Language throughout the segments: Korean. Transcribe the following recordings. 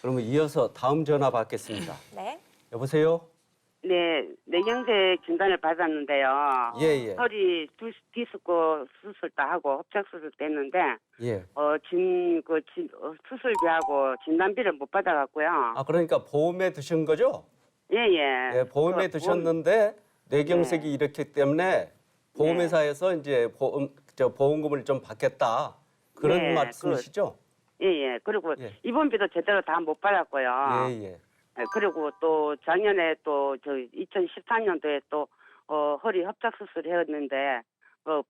그러면 이어서 다음 전화 받겠습니다. 네. 여보세요? 네, 뇌경색 진단을 받았는데요. 예, 예. 허리 디스크 수술도 하고 협착 수술도 했는데 예. 수술비하고 진단비를 못 받아갖고요. 아, 그러니까 보험에 드신 거죠? 예예. 예, 보험에 드셨는데 뇌경색이 이렇기 때문에 보험회사에서 이제 보험금을 좀 받겠다. 그런 네, 말씀이시죠? 예예. 그리고 예. 입원비도 제대로 다 못 받았고요. 예, 예. 그리고 또 작년에 또 2014년도에 또 허리 협착 수술했는데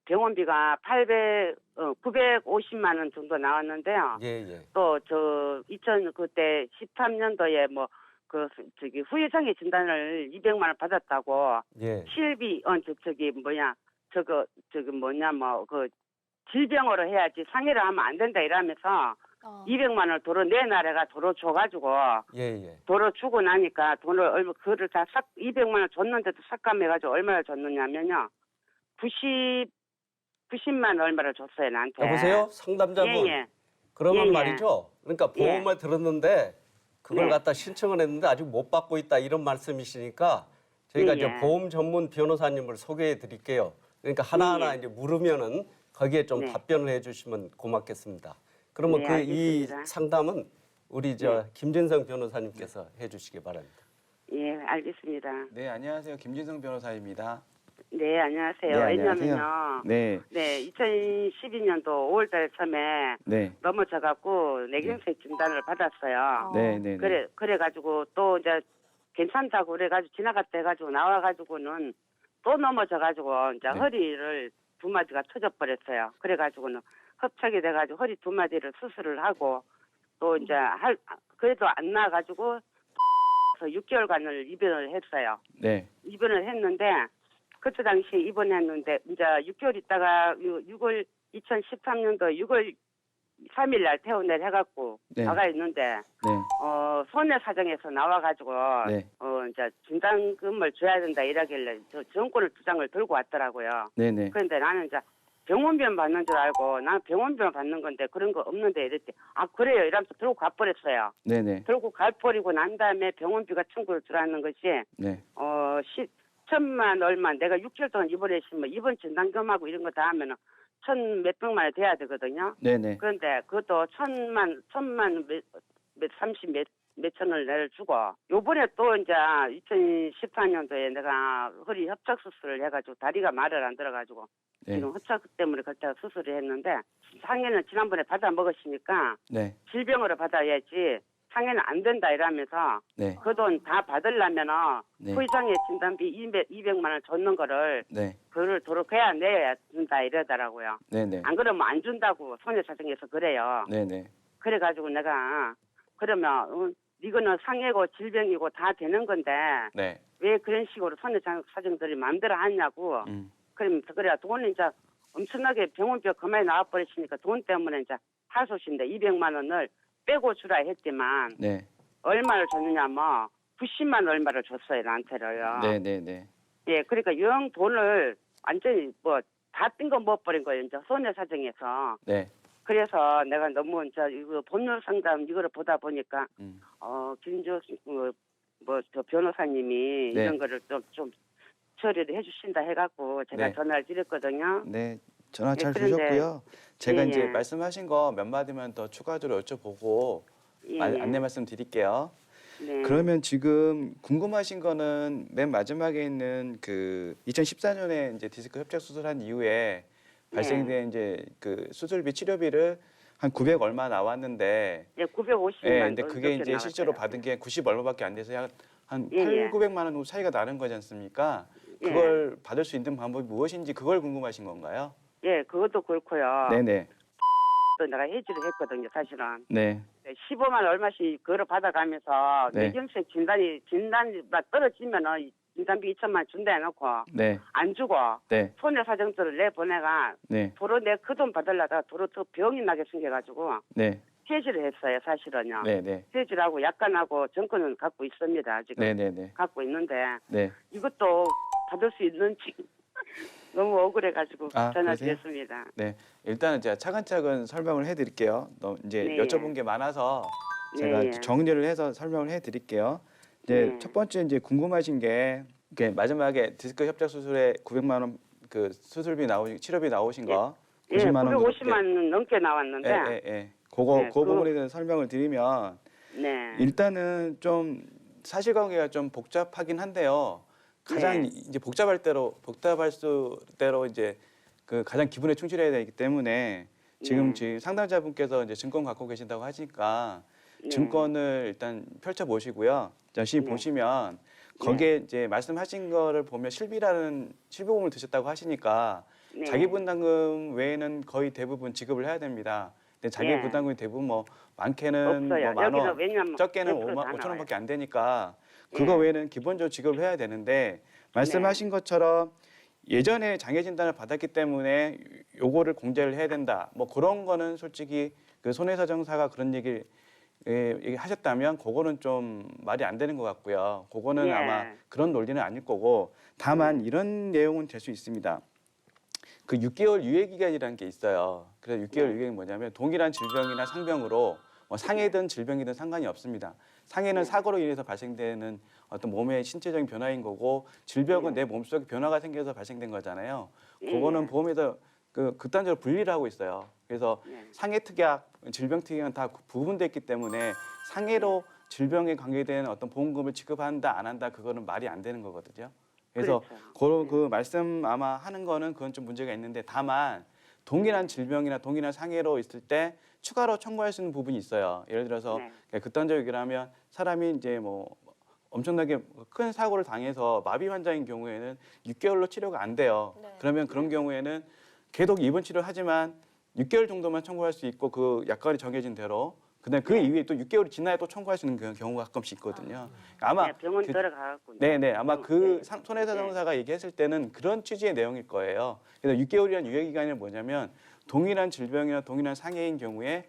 병원비가 950만 원 정도 나왔는데요. 예, 예. 또 그때 13년도에 후유장애 진단을 200만 원 받았다고 예. 실비 질병으로 해야지 상해를 하면 안 된다 이러면서 200만 원을 도로 내놔래가 도로 줘가지고 예, 예. 도로 주고 나니까 돈을 그를 다 200만 원 줬는데도 삭감해가지고 얼마를 줬느냐면요 90만 얼마를 줬어요 나한테. 여보세요? 상담자분. 예. 그러면 예, 예. 말이죠. 그러니까 보험을 들었는데 그걸 네. 갖다 신청을 했는데 아직 못 받고 있다 이런 말씀이시니까 저희가 예, 이제 예. 보험 전문 변호사님을 소개해 드릴게요. 그러니까 하나하나 예. 이제 물으면은 거기에 좀 네. 답변을 해 주시면 고맙겠습니다. 그러면 네, 이 알겠습니다. 상담은 우리 김진성 변호사님께서 해 주시기 바랍니다. 예, 알겠습니다. 네, 안녕하세요. 김진성 변호사입니다. 네, 안녕하세요. 네, 왜냐면요. 안녕하세요. 네. 네, 2012년도 5월달에 처음에 네. 넘어져갖고 뇌경색 진단을 받았어요. 네, 네, 네. 그래가지고 또 이제 괜찮다고 그래가지고 지나갔다 해가지고 나와가지고는 또 넘어져가지고 이제 네. 허리를 두 마디가 터져버렸어요. 그래가지고는 협착이 돼가지고 허리 두 마디를 수술을 하고 또 이제 그래도 안 나가지고 6개월간을 입원을 했어요. 네. 입원을 했는데 그때 당시에 입원했는데 이제 6개월 있다가 2013년도 6월 3일 날 퇴원을 해갖고 네. 나가 있는데 네. 손해 사정에서 나와가지고 네. 이제 진단금을 줘야 된다 이러길래 저 정권을 두 장을 들고 왔더라고요. 네, 네. 그런데 나는 이제 병원비만 받는 줄 알고 나는 병원비만 받는 건데 그런 거 없는데 이랬대. 아 그래요 이러면서 들고 가버렸어요. 네, 네. 들고 가버리고 난 다음에 병원비가 청구를 들어가는 것이 네. 1000만 얼마 내가 6개월 동안 입원했으면 입원 진단금하고 이런 거 다 하면은 1000 몇백만 원 돼야 되거든요. 네, 네. 그런데 그것도 1000만 몇천을 내주고 요번에 또 이제 2014년도에 내가 허리 협착 수술을 해가지고 다리가 말을 안 들어가지고 네. 지금 협착 때문에 그때 수술을 했는데 상해는 지난번에 받아 먹었으니까 네. 질병으로 받아야지 상해는 안 된다 이러면서 네. 그 돈 다 받으려면은 네. 후유장애 진단비 200만 원 줬는 거를 네. 그걸 도록해야 내야 준다 이러더라고요. 네, 네. 안 그러면 안 준다고 손해사정에서 그래요. 네, 네. 그래가지고 내가 그러면 이거는 상해고 질병이고 다 되는 건데 네. 왜 그런 식으로 손해사정들이 마음대로 하냐고. 그러면서 그래 돈이 이제 엄청나게 병원비가 그만이 나와버리시니까 돈 때문에 이제 하소신데 200만 원을 빼고 주라 했지만 네. 얼마를 줬느냐 뭐 90만 얼마를 줬어요 나한테를요. 네, 네, 네. 예, 그러니까 영 돈을 완전히 뭐 다 뜬 거 못 버린 거예요. 이제 손해사정에서. 네. 그래서 내가 너무 이제 이거 법률 상담 이거를 보다 보니까 저 변호사님이 네. 이런 거를 좀 처리를 해주신다 해갖고 제가 네. 전화를 드렸거든요. 네. 전화 잘 그런데- 주셨고요. 제가 예, 이제 예. 말씀하신 거 몇 마디만 더 추가적으로 여쭤보고 예, 안내 말씀 드릴게요. 네. 그러면 지금 궁금하신 거는 맨 마지막에 있는 그 2014년에 이제 디스크 협착 수술한 이후에 발생된 이제 그 수술비 치료비를 한 900 얼마 나왔는데 예, 950만. 예, 근데 그게 이제 실제로 받은 게 90 얼마밖에 안 돼서 한 예, 8, 예. 900만 원 정도 차이가 나는 거지 않습니까? 그걸 받을 수 있는 방법이 무엇인지 그걸 궁금하신 건가요? 예, 그것도 그렇고요. 네네. 또 내가 해지를 했거든요, 사실은. 네. 15만 얼마씩 그걸 받아가면서 네. 뇌경색 진단이 떨어지면은 진단비 2천만 원 준다 해놓고 네. 안 주고 네. 손해사정들을 내보내가 네. 도로 내 그 돈 받으려다가 도로 또 병이 나게 생겨가지고 네. 폐지를 했어요, 사실은요. 네. 네. 폐지하고 약관하고 정권은 갖고 있습니다, 지금. 네. 네. 네. 갖고 있는데 네. 이것도 받을 수 있는지 너무 억울해가지고 아, 전화드렸습니다. 네. 일단은 제가 차근차근 설명을 해드릴게요. 이제 네. 여쭤본 게 많아서 제가 예. 정리를 해서 설명을 해드릴게요. 이제 예. 첫 번째 이제 궁금하신 게 이게 마지막에 디스크 협착 수술에 900만 원 그 수술비 나오신 치료비 나오신 거 예, 90만 원 950만 원 넘게 나왔는데. 예. 그거 네, 그 부분에 대해서 설명을 드리면 네. 일단은 좀 사실관계가 좀 복잡하긴 한데요. 가장 네. 이제 복잡할 대로 이제 그 가장 기본에 충실해야 되기 때문에 지금 상담자분께서 이제 증권 갖고 계신다고 하시니까 네. 증권을 일단 펼쳐 보시고요. 열심히 네. 보시면 거기에 이제 말씀하신 거를 보면 실비보험을 드셨다고 하시니까 네. 자기 분담금 외에는 거의 대부분 지급을 해야 됩니다. 근데 자기 네. 분담금이 대부분 뭐 많게는 없어요. 뭐 10,000원, 여기는 왜냐면 적게는 100% 다 5천 나와요. 원밖에 안 되니까 그거 예. 외에는 기본적으로 지급을 해야 되는데 말씀하신 것처럼 예전에 장애 진단을 받았기 때문에 요거를 공제를 해야 된다. 뭐 그런 거는 솔직히 그 손해사정사가 그런 얘기를 하셨다면 그거는 좀 말이 안 되는 것 같고요. 그거는 예. 아마 그런 논리는 아닐 거고 다만 이런 내용은 될 수 있습니다. 그 6개월 유예 기간이라는 게 있어요. 그래서 6개월 유예는 뭐냐면 동일한 질병이나 상병으로 뭐 상해든 질병이든 상관이 없습니다. 상해는 사고로 인해서 발생되는 어떤 몸의 신체적인 변화인 거고 질병은 내 몸속에 변화가 생겨서 발생된 거잖아요. 그거는 보험에서 그 극단적으로 분리를 하고 있어요. 그래서 상해 특약, 질병 특약은 다 구분돼 있기 때문에 상해로 질병에 관계된 어떤 보험금을 지급한다 안 한다 그거는 말이 안 되는 거거든요. 그래서 그 말씀 아마 하는 거는 그건 좀 문제가 있는데 다만 동일한 질병이나 동일한 상해로 있을 때 추가로 청구할 수 있는 부분이 있어요. 예를 들어서 극단적으로 얘기를 하면 사람이 이제 뭐 엄청나게 큰 사고를 당해서 마비 환자인 경우에는 6개월로 치료가 안 돼요. 그러면 그런 경우에는 계속 입원 치료를 하지만 6개월 정도만 청구할 수 있고 그 약관이 정해진 대로 그다음에 그 이후에 또 6개월이 지나야 또 청구할 수 있는 그런 경우가 가끔씩 있거든요. 아마 병원 들어가고. 네네 아마 그 손해사정사가 얘기했을 때는 그런 취지의 내용일 거예요. 그래서 6개월이라는 유예 기간이 뭐냐면 동일한 질병이나 동일한 상해인 경우에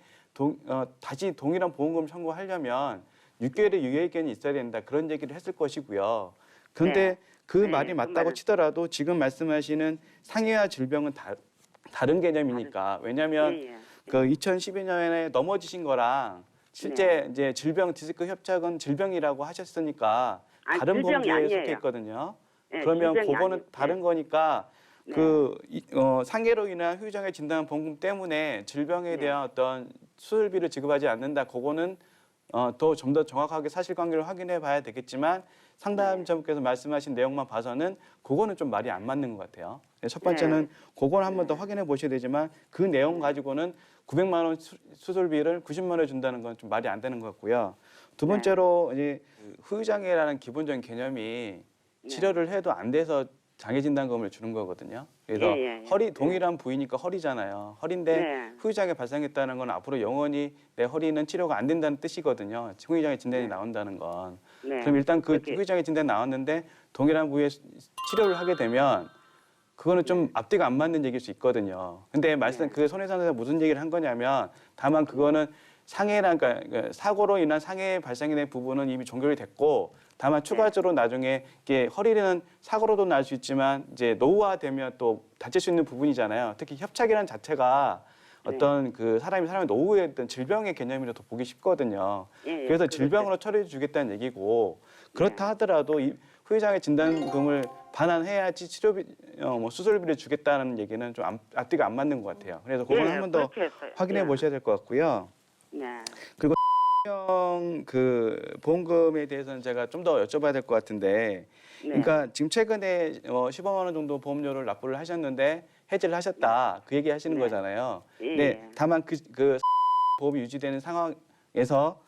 다시 동일한 보험금을 청구하려면 6개월의 유예 기간이 있어야 된다 그런 얘기를 했을 것이고요. 그런데 그 말이 맞다고 치더라도 지금 말씀하시는 상해와 질병은 다른 개념이니까 왜냐하면 그 2012년에 넘어지신 거랑 실제 이제 질병 디스크 협착은 질병이라고 하셨으니까 아니, 다른 질병이 범주에 아니에요. 속해 있거든요. 네, 그러면 질병이 그거는 아니에요. 다른 거니까 상해로 인한 후유장애 진단 보험금 때문에 질병에 대한 어떤 수술비를 지급하지 않는다. 그거는 좀 더 정확하게 사실관계를 확인해 봐야 되겠지만 상담자분께서 말씀하신 내용만 봐서는 그거는 좀 말이 안 맞는 것 같아요. 첫 번째는 그걸 한 번 더 확인해 보셔야 되지만 그 내용 가지고는 900만 원 수술비를 90만 원 준다는 건 좀 말이 안 되는 것 같고요. 두 번째로 이제 후유장애라는 기본적인 개념이 치료를 해도 안 돼서 장애진단금을 주는 거거든요. 그래서 허리 동일한 부위니까 허리잖아요. 허리인데 후유장애 발생했다는 건 앞으로 영원히 내 허리는 치료가 안 된다는 뜻이거든요. 후유장애 진단이 나온다는 건. 그럼 일단 그 후유장애 진단이 나왔는데 동일한 부위에 치료를 하게 되면 그거는 좀 앞뒤가 안 맞는 얘기일 수 있거든요. 근데 그 손해상사가 무슨 얘기를 한 거냐면 다만 그거는 상해나 그러니까 사고로 인한 상해 발생이 된 부분은 이미 종결이 됐고 다만 추가적으로 나중에 이게 허리는 사고로도 날 수 있지만 이제 노후화되면 또 다칠 수 있는 부분이잖아요. 특히 협착이라는 자체가 어떤 그 사람의 노후에 어떤 질병의 개념이라도 보기 쉽거든요. 그래서 질병으로 처리해 주겠다는 얘기고 그렇다 하더라도 이 후유장애 진단금을 반환해야지 치료비, 수술비를 주겠다는 얘기는 좀 앞뒤가 안 맞는 것 같아요. 그래서 그건 한 번 더 확인해 보셔야 될 것 같고요. 그리고 그 보험금에 대해서는 제가 좀 더 여쭤봐야 될 것 같은데, 그러니까 지금 최근에 15만 원 정도 보험료를 납부를 하셨는데 해지를 하셨다 그 얘기 하시는 거잖아요. 네, 다만 그 보험이 유지되는 상황에서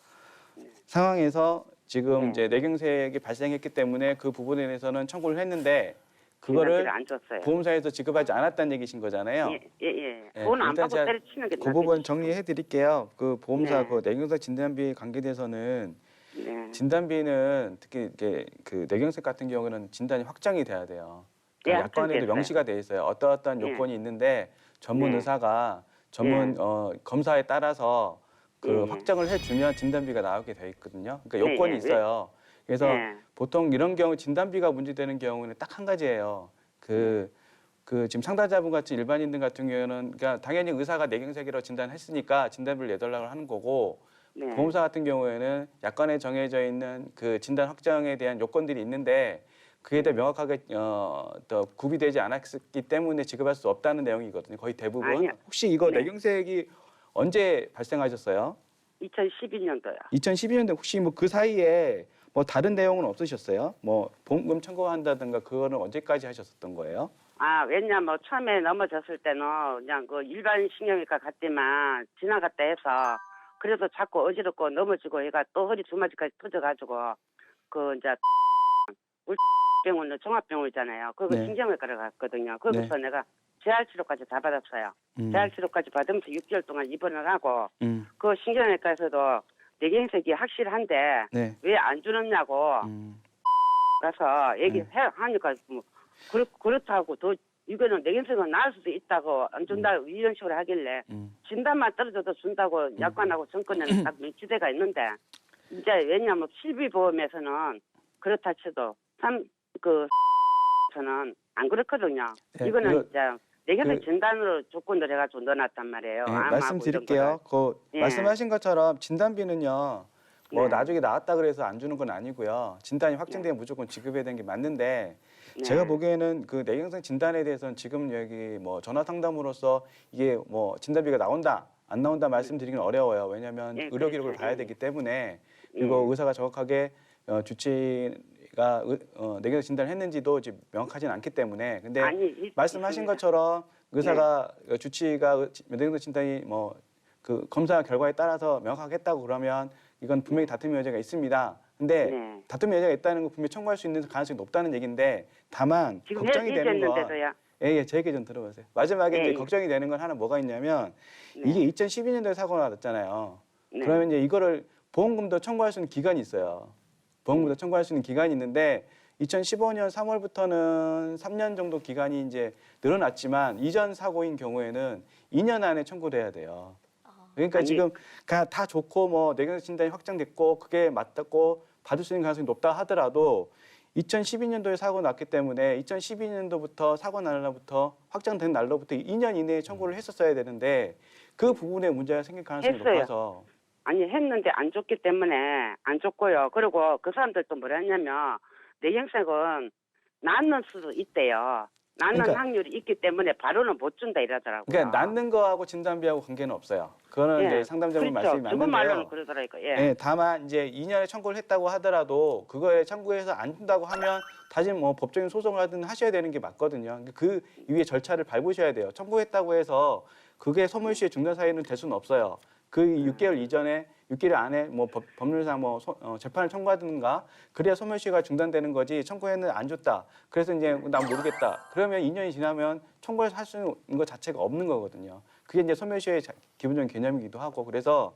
지금 이제 뇌경색이 발생했기 때문에 그 부분에 대해서는 청구를 했는데 그거를 보험사에서 지급하지 않았다는 얘기신 거잖아요. 돈 안 받고 때려치는 게 그 부분 정리해 드릴게요. 그 보험사 그 뇌경색 진단비 관계돼서는 진단비는 특히 이게 그 뇌경색 같은 경우는 진단이 확정이 돼야 돼요. 그러니까 약관에도 명시가 돼 있어요. 어떠한 요건이 있는데 전문 의사가 전문 검사에 따라서 그 확정을 해주면 진단비가 나오게 돼 있거든요. 그러니까 요건이 있어요. 그래서 보통 이런 경우 진단비가 문제되는 경우는 딱 한 가지예요. 그 지금 상담자분 같은 일반인들 같은 경우는 그러니까 당연히 의사가 뇌경색이라고 진단했으니까 진단비를 내달라고 하는 거고 네. 보험사 같은 경우에는 약관에 정해져 있는 그 진단 확정에 대한 요건들이 있는데 그에 대해 명확하게 더 구비되지 않았기 때문에 지급할 수 없다는 내용이거든요. 거의 대부분. 아니요. 혹시 이거 네. 뇌경색이 언제 발생하셨어요? 2012년도요. 2012년대 혹시 뭐 그 사이에 뭐 다른 내용은 없으셨어요? 뭐 보험금 청구한다든가 그거는 언제까지 하셨었던 거예요? 아, 왜냐면 처음에 넘어졌을 때는 그냥 그 일반 신경외과 갔지만 지나갔다 해서 그래도 자꾸 어지럽고 넘어지고 얘가 또 허리 두 마디까지 터져가지고 그 이제 울병원은 종합병원이잖아요. 그거 네. 신경외과를 갔거든요. 거기서 네. 내가 재활치료까지 다 받았어요. 재활치료까지 받으면서 6개월 동안 입원을 하고 그 신경외과에서도 뇌경색이 확실한데 네. 왜 안 주느냐고 가서 얘기하니까 뭐 그렇다고 또 이거는 뇌경색은 나을 수도 있다고 안 준다고 이런 식으로 하길래 진단만 떨어져도 준다고 약관하고 정권에는 딱 명시대가 있는데 이제 왜냐하면 실비보험에서는 그렇다 쳐도 저는 안 그렇거든요. 네, 이거는 이거 이제 뇌경색 진단으로 조건을 해가지고 넣어놨단 말이에요. 네, 암하고 말씀드릴게요. 그 예. 말씀하신 것처럼 진단비는요. 뭐 네. 나중에 나왔다 그래서 안 주는 건 아니고요. 진단이 확정되면 무조건 지급해야 되는 게 맞는데 네. 제가 보기에는 그 뇌경색 진단에 대해서는 지금 여기 뭐 전화 상담으로서 이게 뭐 진단비가 나온다 안 나온다 말씀드리기는 어려워요. 왜냐하면 예, 의료 기록을 그렇죠. 봐야 예. 되기 때문에 그리고 의사가 정확하게 주치가 뇌경색 진단을 했는지도 지금 명확하지는 않기 때문에 근데 말씀하신 있습니다. 것처럼 의사가 주치의가 뇌경색 진단이 뭐 그 검사 결과에 따라서 명확하겠다고 그러면 이건 분명히 다툼의 여지가 있습니다. 근데 네. 다툼의 여지가 있다는 건 분명히 청구할 수 있는 가능성이 높다는 얘기인데 다만 지금 걱정이 되는 건 해지했는데도요. 예, 제 얘기 좀 들어보세요. 마지막에 예, 이제 예. 걱정이 되는 건 하나 뭐가 있냐면 네. 이게 2012년도에 사고가 났잖아요. 네. 그러면 이제 이거를 보험금도 청구할 수 있는 기간이 있어요. 보험금도 청구할 수 있는 기간이 있는데 2015년 3월부터는 3년 정도 기간이 이제 늘어났지만 이전 사고인 경우에는 2년 안에 청구를 해야 돼요. 그러니까 아니, 지금 다 좋고 뭐 뇌경색 진단이 확정됐고 그게 맞다고 받을 수 있는 가능성이 높다 하더라도 2012년도에 사고 났기 때문에 2012년도부터 사고 날 날부터 확정된 날로부터 2년 이내에 청구를 했었어야 되는데 그 부분에 문제가 생길 가능성이 했어요. 높아서 아니 했는데 안 줬기 때문에 안 줬고요. 그리고 그 사람들도 뭐라 했냐면 뇌경색은 낫는 수도 있대요. 낫는 그러니까- 확률이 있기 때문에 바로는 못 준다 이러더라고요. 그러니까 낫는 거하고 진단비하고 관계는 없어요. 그거는 이제 상담자분 그렇죠. 말씀이 죽은 말로는 맞는데요. 그러더라고요. 예, 다만 이제 2년에 청구를 했다고 하더라도 그거에 청구해서 안 준다고 하면 다시 뭐 법적인 소송을 하든 하셔야 되는 게 맞거든요. 그 이후에 절차를 밟으셔야 돼요. 청구했다고 해서 그게 소멸시효 중단 사유는 될 수는 없어요. 그 6개월 이전에 6개월 안에 뭐 법률상 뭐 재판을 청구하든가 그래야 소멸시효가 중단되는 거지 청구했는데 안 줬다. 그래서 이제 난 모르겠다. 그러면 2년이 지나면 청구해서 할 수 있는 것 자체가 없는 거거든요. 그게 이제 소멸시효의 기본적인 개념이기도 하고 그래서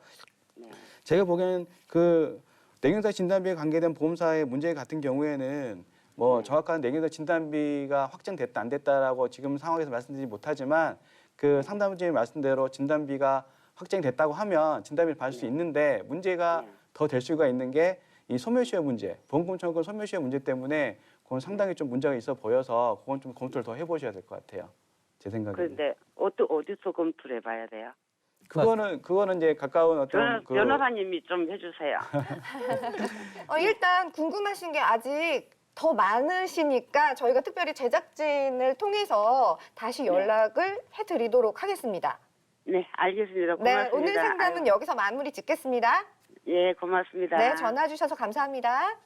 제가 보기에는 그 뇌경색 진단비에 관계된 보험사의 문제 같은 경우에는 뭐 정확한 뇌경색 진단비가 확정됐다 안 됐다라고 지금 상황에서 말씀드리지 못하지만 그 상담주의 말씀대로 진단비가 확정됐다고 하면 진단비를 받을 수 있는데 문제가 더 될 수가 있는 게 이 소멸시효 문제, 보험금 청구 소멸시효 문제 때문에 그건 상당히 좀 문제가 있어 보여서 그건 좀 검토를 더 해보셔야 될 것 같아요. 제 생각에. 그런데 어디서 검토를 해봐야 돼요? 그거는 이제 가까운 어떤 변호사님이 좀 해주세요. 일단 궁금하신 게 아직 더 많으시니까 저희가 특별히 제작진을 통해서 다시 연락을 해드리도록 하겠습니다. 네, 알겠습니다. 네, 고맙습니다. 오늘 상담은 여기서 마무리 짓겠습니다. 예, 고맙습니다. 네, 전화 주셔서 감사합니다.